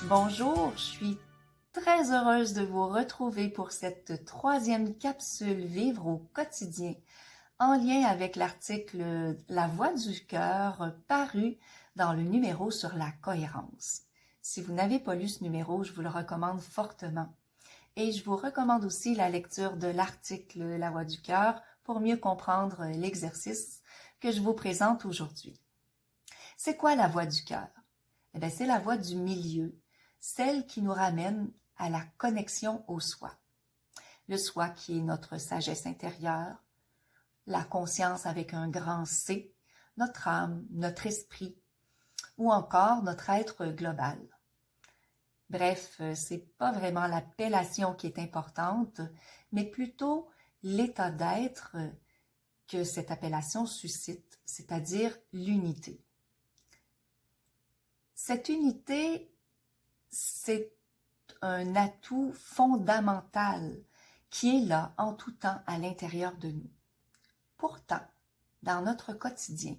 Bonjour, je suis très heureuse de vous retrouver pour cette troisième capsule Vivre au quotidien en lien avec l'article La Voix du cœur paru dans le numéro sur la cohérence. Si vous n'avez pas lu ce numéro, je vous le recommande fortement. Et je vous recommande aussi la lecture de l'article La Voix du cœur pour mieux comprendre l'exercice que je vous présente aujourd'hui. C'est quoi la voix du cœur? Eh bien, c'est la voix du milieu, celle qui nous ramène à la connexion au soi. Le soi qui est notre sagesse intérieure, la conscience avec un grand C, notre âme, notre esprit, ou encore notre être global. Bref, c'est pas vraiment l'appellation qui est importante, mais plutôt l'état d'être que cette appellation suscite, c'est-à-dire l'unité. Cette unité, c'est un atout fondamental qui est là en tout temps à l'intérieur de nous. Pourtant, dans notre quotidien,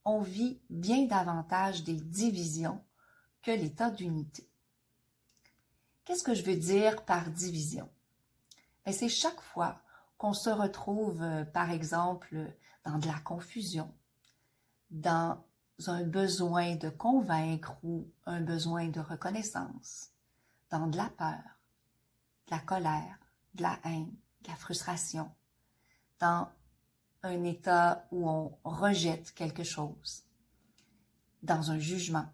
on vit bien davantage des divisions que l'état d'unité. Qu'est-ce que je veux dire par division? Bien, c'est chaque fois qu'on se retrouve, par exemple, dans de la confusion, dans un besoin de convaincre ou un besoin de reconnaissance, dans de la peur, de la colère, de la haine, de la frustration, dans un état où on rejette quelque chose, dans un jugement.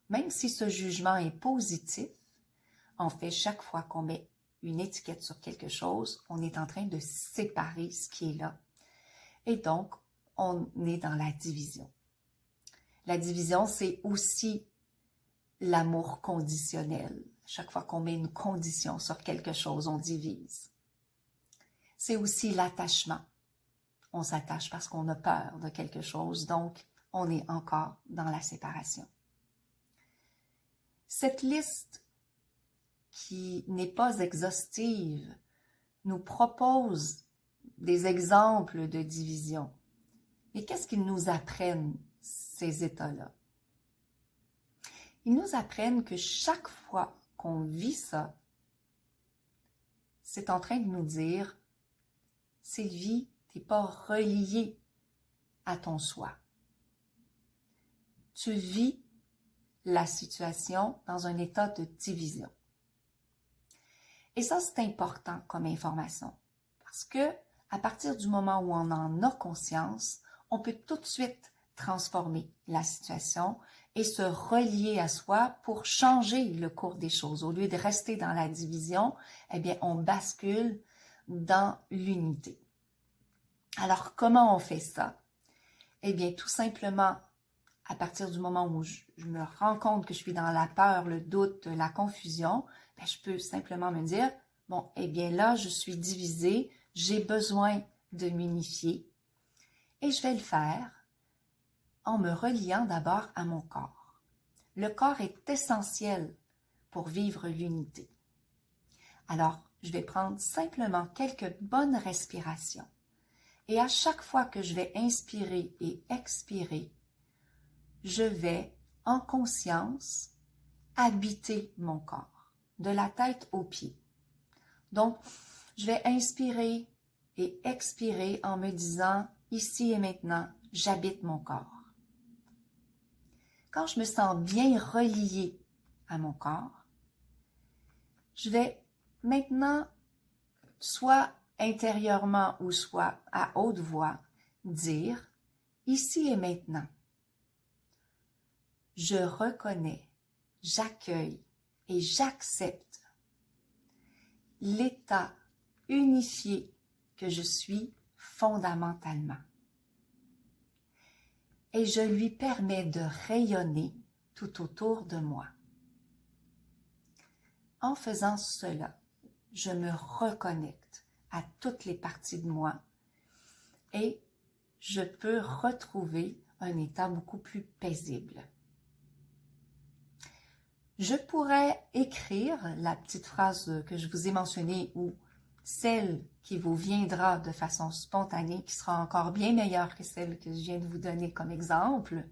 Même si ce jugement est positif, en fait, chaque fois qu'on met une étiquette sur quelque chose, on est en train de séparer ce qui est là. Et donc, on est dans la division. La division, c'est aussi l'amour conditionnel. Chaque fois qu'on met une condition sur quelque chose, on divise. C'est aussi l'attachement. On s'attache parce qu'on a peur de quelque chose, donc on est encore dans la séparation. Cette liste qui n'est pas exhaustive nous propose des exemples de division. Mais qu'est-ce qu'ils nous apprennent, ces états-là? Ils nous apprennent que chaque fois qu'on vit ça, c'est en train de nous dire « Sylvie, tu n'es pas reliée à ton soi. Tu vis la situation dans un état de division. » Et ça, c'est important comme information parce que à partir du moment où on en a conscience, on peut tout de suite transformer la situation et se relier à soi pour changer le cours des choses. Au lieu de rester dans la division, eh bien, on bascule dans l'unité. Alors, comment on fait ça? Eh bien, tout simplement, à partir du moment où je me rends compte que je suis dans la peur, le doute, la confusion, bien, je peux simplement me dire, bon, eh bien là, je suis divisée, j'ai besoin de m'unifier et je vais le faire en me reliant d'abord à mon corps. Le corps est essentiel pour vivre l'unité. Alors, je vais prendre simplement quelques bonnes respirations. Et à chaque fois que je vais inspirer et expirer, je vais, en conscience, habiter mon corps, de la tête aux pieds. Donc, je vais inspirer et expirer en me disant, ici et maintenant, j'habite mon corps. Quand je me sens bien reliée à mon corps, je vais maintenant, soit intérieurement ou soit à haute voix, dire « Ici et maintenant, je reconnais, j'accueille et j'accepte l'état unifié que je suis fondamentalement. Et je lui permets de rayonner tout autour de moi. En faisant cela, je me reconnecte à toutes les parties de moi et je peux retrouver un état beaucoup plus paisible. Je pourrais écrire la petite phrase que je vous ai mentionnée ou celle qui vous viendra de façon spontanée, qui sera encore bien meilleure que celle que je viens de vous donner comme exemple.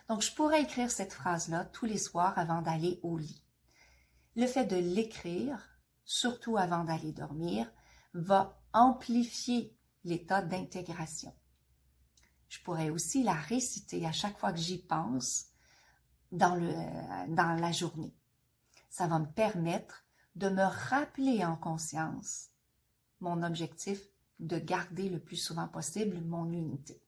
Donc, je pourrais écrire cette phrase-là tous les soirs avant d'aller au lit. Le fait de l'écrire, surtout avant d'aller dormir, va amplifier l'état d'intégration. Je pourrais aussi la réciter à chaque fois que j'y pense dans la journée. Ça va me permettre de me rappeler en conscience mon objectif de garder le plus souvent possible mon unité.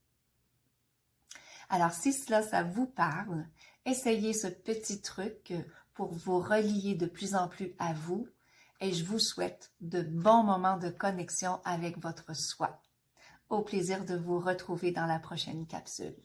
Alors, si cela, ça vous parle, essayez ce petit truc pour vous relier de plus en plus à vous et je vous souhaite de bons moments de connexion avec votre soi. Au plaisir de vous retrouver dans la prochaine capsule.